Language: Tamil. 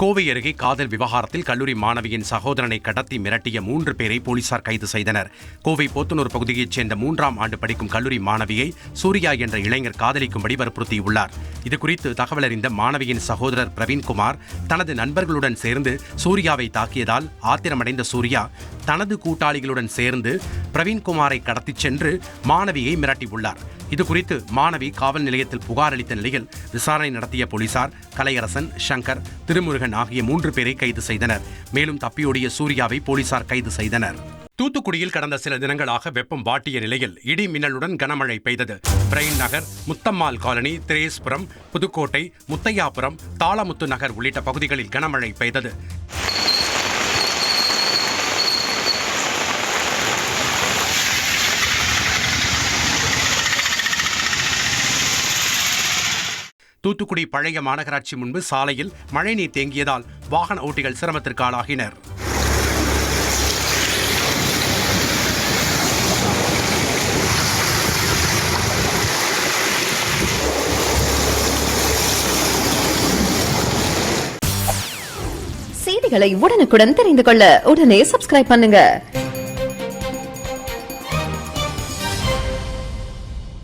கோவை அருகே காதல் விவகாரத்தில் கல்லூரி மாணவியின் சகோதரனை கடத்தி மிரட்டிய 3 பேரை போலீசார் கைது செய்தனர். கோவை போத்தனூர் பகுதியைச் சேர்ந்த 3ஆம் ஆண்டு படிக்கும் கல்லூரி மாணவியை சூர்யா என்ற இளைஞர் காதலிக்கும்படி வற்புறுத்தியுள்ளார். இதுகுறித்து தகவல் அறிந்த மாணவியின் சகோதரர் பிரவீன்குமார் தனது நண்பர்களுடன் சேர்ந்து சூர்யாவை தாக்கியதால் ஆத்திரமடைந்த சூர்யா தனது கூட்டாளிகளுடன் சேர்ந்து பிரவீன்குமாரை கடத்திச் சென்று மாணவியை மிரட்டியுள்ளார். இதுகுறித்து மாணவி காவல் நிலையத்தில் புகார் அளித்த நிலையில் விசாரணை நடத்திய போலீசார் கலையரசன், சங்கர், திருமுருகன் ஆகிய 3 பேரை கைது செய்தனர். மேலும் தப்பியோடிய சூர்யாவை போலீசார் கைது செய்தனர். தூத்துக்குடியில் கடந்த சில தினங்களாக வெப்பம் வாட்டிய நிலையில் இடி மின்னலுடன் கனமழை பெய்தது. பிரைன் நகர், முத்தம்மாள் காலனி, திரேஸ்புரம், புதுக்கோட்டை, முத்தையாபுரம், தாளமுத்து நகர் உள்ளிட்ட பகுதிகளில் கனமழை பெய்தது. தூத்துக்குடி பழைய மாநகராட்சி முன்பு சாலையில் மழைநீர் தேங்கியதால் வாகன ஓட்டிகள் சிரமத்திற்கு ஆளாகினர். செய்திகளை உடனுக்குடன் தெரிந்து கொள்ள உடனே சப்ஸ்கிரைப் பண்ணுங்க.